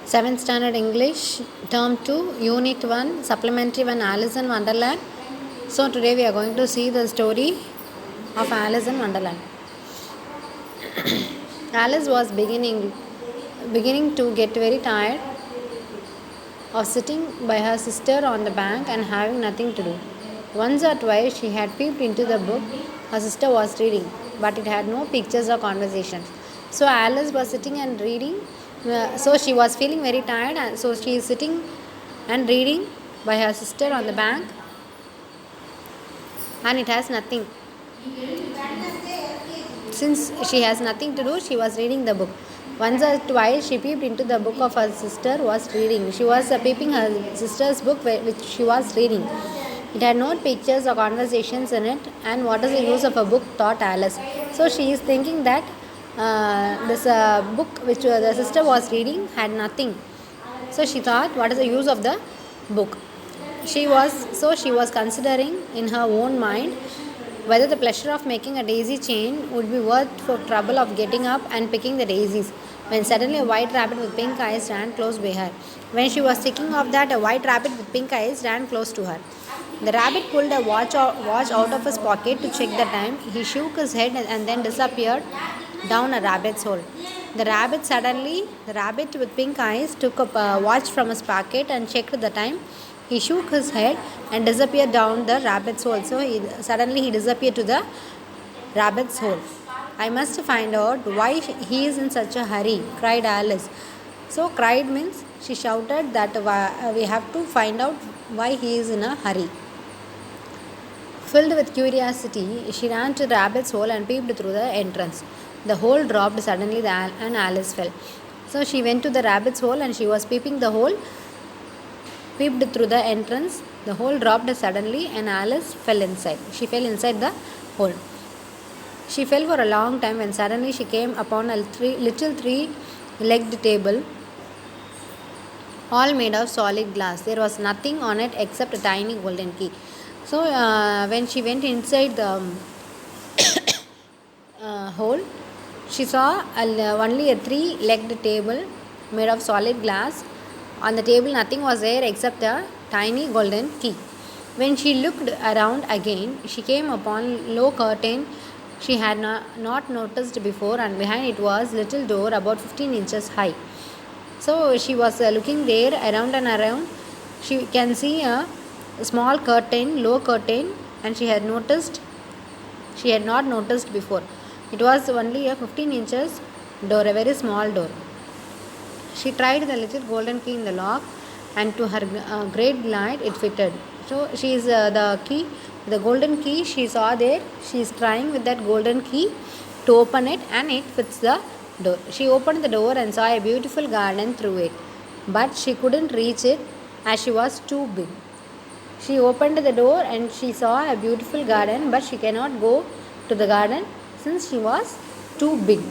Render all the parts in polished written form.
7th Standard English, Term 2, Unit 1, Supplementary 1, Alice in Wonderland. So today we are going to see the story of Alice in Wonderland. Alice was beginning to get very tired of sitting by her sister on the bank and having nothing to do. Once or twice she had peeped into the book her sister was reading, but it had no pictures or conversations. So Alice was sitting and reading. So she was feeling very tired, and so she is sitting and reading by her sister on the bank, and it has nothing. Since she has nothing to do, she was reading the book. Once or twice she peeped into the book of her sister was reading. She was peeping her sister's book which she was reading. It had no pictures or conversations in it, and what is the use of a book, thought Alice. So she is thinking that this book which the sister was reading had nothing. So she thought, what is the use of the book? She was considering in her own mind whether the pleasure of making a daisy chain would be worth the trouble of getting up and picking the daisies, when suddenly a white rabbit with pink eyes ran close by her. When she was thinking of that, a white rabbit with pink eyes ran close to her. The rabbit pulled a watch out of his pocket to check the time. He shook his head and then disappeared down a rabbit's hole. The rabbit with pink eyes took a watch from his pocket and checked the time. He shook his head and disappeared down the rabbit's hole. So he disappeared to the rabbit's hole. I must find out why he is in such a hurry, cried Alice. So cried means she shouted that we have to find out why he is in a hurry. Filled with curiosity, she ran to the rabbit's hole and peeped through the entrance. The hole dropped suddenly and Alice fell. So she went to the rabbit's hole and she was peeped through the entrance. The hole dropped suddenly and Alice fell inside. She fell inside the hole. She fell for a long time when suddenly she came upon a little three-legged table, all made of solid glass. There was nothing on it except a tiny golden key. So when she went inside the hole, she saw only a three-legged table made of solid glass. On the table nothing was there except a tiny golden key. When she looked around again, she came upon a low curtain she had not noticed before, and behind it was a little door about 15 inches high. So she was looking there around and around. She can see a small curtain, low curtain, and she had not noticed before. It was only a 15 inches door, a very small door. She tried the little golden key in the lock, and to her great delight it fitted. So she is the golden key she saw there. She is trying with that golden key to open it, and it fits the door. She opened the door and saw a beautiful garden through it, but she couldn't reach it as she was too big. She opened the door and she saw a beautiful garden, but she cannot go to the garden since she was too big.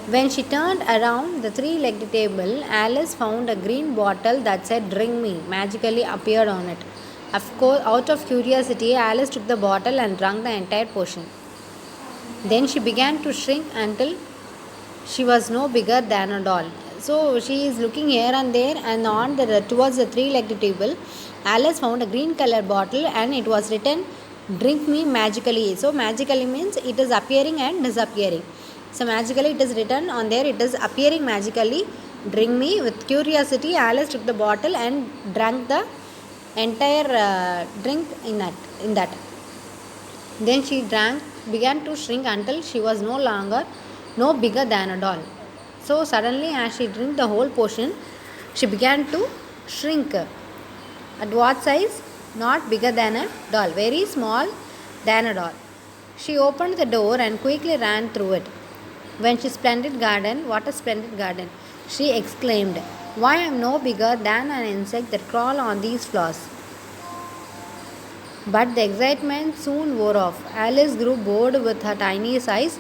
When she turned around the three-legged table, Alice found a green bottle that said "Drink me" magically appeared on it. Of course, out of curiosity, Alice took the bottle and drank the entire portion. Then she began to shrink until she was no bigger than a doll. So she is looking here and there, and towards the three-legged table, Alice found a green colored bottle and it was written "Drink me magically." So magically means it is appearing and disappearing. So magically it is written on there, it is appearing magically, "Drink me." With curiosity, Alice took the bottle and drank the entire drink in that. Then she began to shrink until she was no bigger than a doll. So suddenly, as she drank the whole portion, she began to shrink. At what size? Not bigger than a doll, very small than a doll. She opened the door and quickly ran through it. What a splendid garden, she exclaimed. Why, I am no bigger than an insect that crawl on these flowers. But the excitement soon wore off. Alice grew bored with her tiny size.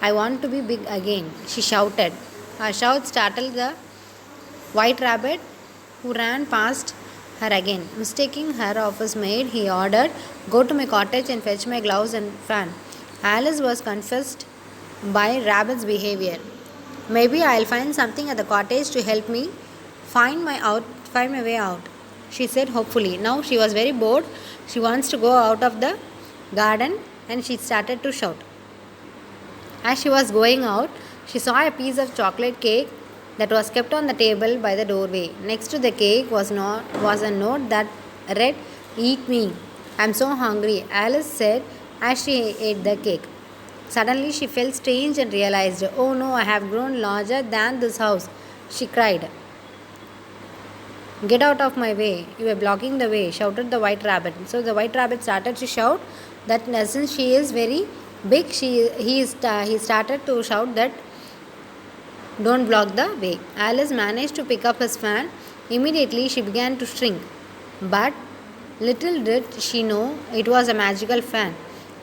I want to be big again, she shouted. Her shout startled the white rabbit, who ran past her again. Mistaking her of his maid, he ordered, "Go to my cottage and fetch my gloves and fan." Alice was confused by rabbit's behavior. Maybe I'll find something at the cottage to help me find my way out, she said hopefully. Now she was very bored. She wants to go out of the garden and she started to shout. As she was going out, she saw a piece of chocolate cake that was kept on the table by the doorway. Next to the cake was a note that read, "Eat me. I'm so hungry," Alice said as she ate the cake. Suddenly she felt strange and realized, "Oh no, I have grown larger than this house," she cried. "Get out of my way. You are blocking the way," shouted the white rabbit. So the white rabbit started to shout that since she is very big, he started to shout that don't block the way. Alice managed to pick up his fan. Immediately she began to shrink. But little did she know it was a magical fan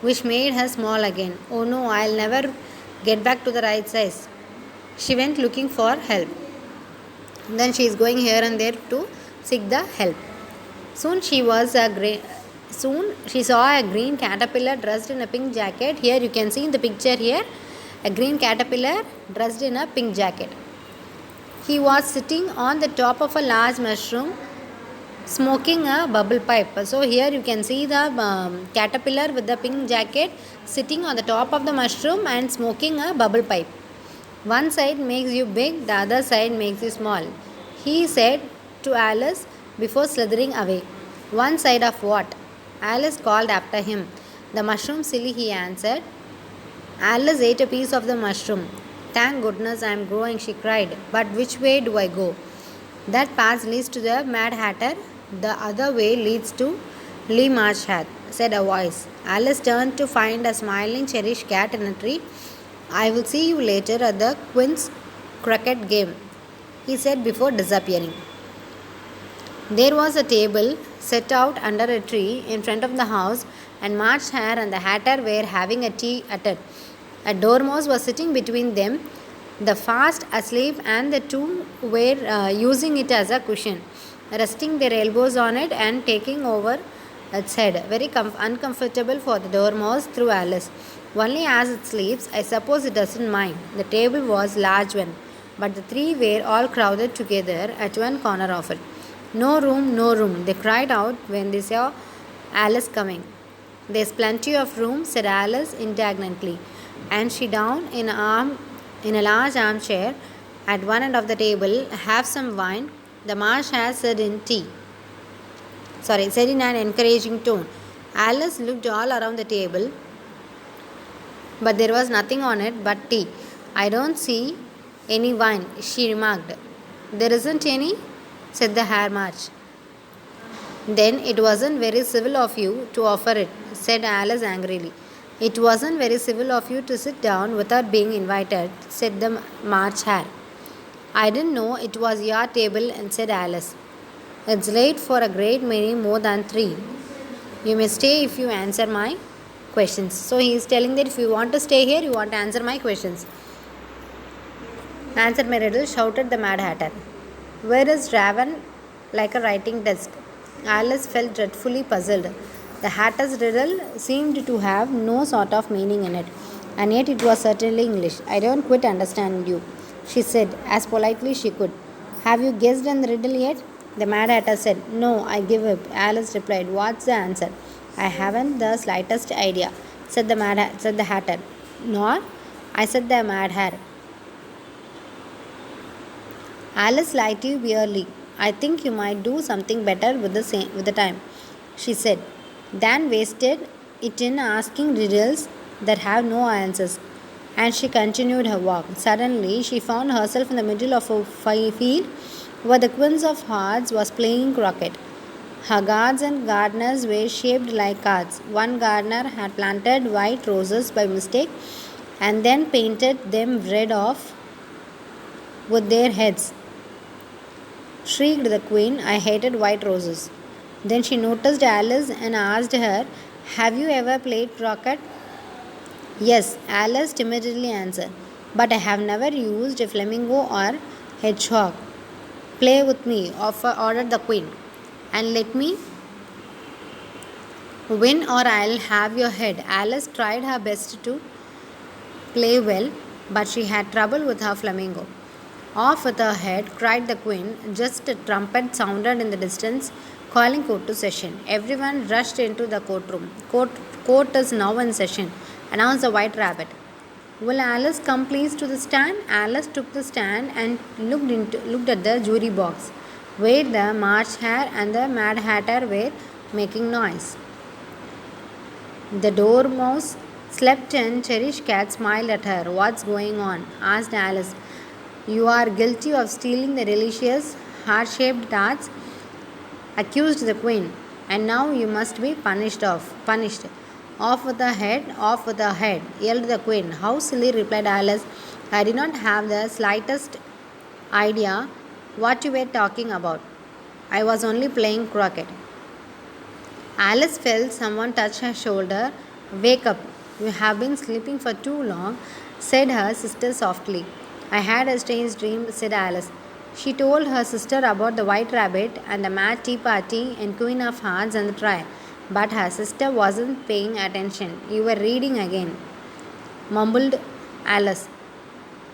which made her small again. "Oh no, I'll never get back to the right size." She went looking for help. Then she is going here and there to seek the help. Soon she saw a green caterpillar dressed in a pink jacket. Here you can see in the picture here a green caterpillar dressed in a pink jacket. He was sitting on the top of a large mushroom smoking a bubble pipe. So here you can see the caterpillar with the pink jacket sitting on the top of the mushroom and smoking a bubble pipe. "One side makes you big, the other side makes you small," he said to Alice before slithering away. "One side of what?" Alice called after him. "The mushroom, silly," he answered. Alice ate a piece of the mushroom. "Thank goodness I am growing," she cried. "But which way do I go?" "That path leads to the Mad Hatter. The other way leads to Lee March Hat," said a voice. Alice turned to find a smiling cherished cat in a tree. "I will see you later at the Queen's croquet game," he said before disappearing. There was a table set out under a tree in front of the house, and March Hare and the Hatter were having a tea at it. A dormouse was sitting between them, the fast asleep, and the two were using it as a cushion, resting their elbows on it and taking over its head. Very uncomfortable for the dormouse, through Alice. "Only as it sleeps, I suppose it doesn't mind." The table was large one, but the three were all crowded together at one corner of it. "No room, no room," they cried out when they saw Alice coming. "There's plenty of room," said Alice indignantly, and she down in a large armchair at one end of the table. "Have some wine," the Marsh Hare said in an encouraging tone. Alice looked all around the table, but there was nothing on it but tea. "I don't see any wine," she remarked. "There isn't any?" said the Hare March. "Then it wasn't very civil of you to offer it," said Alice angrily. "It wasn't very civil of you to sit down without being invited," said the March Hare. "I didn't know it was your table," said Alice. "It's late for a great many more than 3. You may stay if you answer my questions." So he is telling that if you want to stay here, you want to answer my questions. "Answer my riddle," shouted the Mad Hatter. "Where is Raven like a writing desk?" Alice felt dreadfully puzzled. The Hatter's riddle seemed to have no sort of meaning in it, and yet it was certainly English. "I don't quite understand you," she said as politely she could. "Have you guessed in the riddle yet?" The Mad Hatter said. "No, I give up," Alice replied. "What's the answer?" "I haven't the slightest idea," said the Hatter. "Nor I," said the Mad Hare. Alice liked you barely. "I think you might do something better with the time," she said, "than wasted it in asking riddles that have no answers." And she continued her walk. Suddenly, she found herself in the middle of a field where the Queen of Hearts was playing croquet. Her guards and gardeners were shaped like cards. One gardener had planted white roses by mistake and then painted them red off with their heads. Shrieked the Queen, "I hated white roses." Then she noticed Alice and asked her, "Have you ever played croquet?" "Yes," Alice timidly answered, "but I have never used a flamingo or hedgehog." "Play with me," ordered the Queen, "and let me win or I'll have your head." Alice tried her best to play well, but she had trouble with her flamingo. Off with her head, cried the queen. Just a trumpet sounded in the distance, calling court to session. Everyone rushed into the courtroom. Court is now in session, announced the white rabbit. Will Alice come please to the stand? Alice took the stand and looked at the jury box, where the March Hare and the Mad Hatter were making noise. The Dormouse slept and cherished cat smiled at her. What's going on? Asked Alice. You are guilty of stealing the delicious heart-shaped tarts, accused the queen, and now you must be punished. Off with her head, yelled the queen. How silly, replied Alice. I did not have the slightest idea what you were talking about. I was only playing croquet. Alice felt someone touch her shoulder. Wake up. You have been sleeping for too long, said her sister softly. I had a strange dream, said Alice. She told her sister about the white rabbit and the mad tea party and Queen of Hearts and the trial. But her sister wasn't paying attention. You were reading again, mumbled Alice.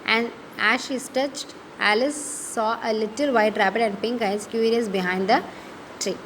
And as she stretched, Alice saw a little white rabbit and pink eyes curious behind the tree.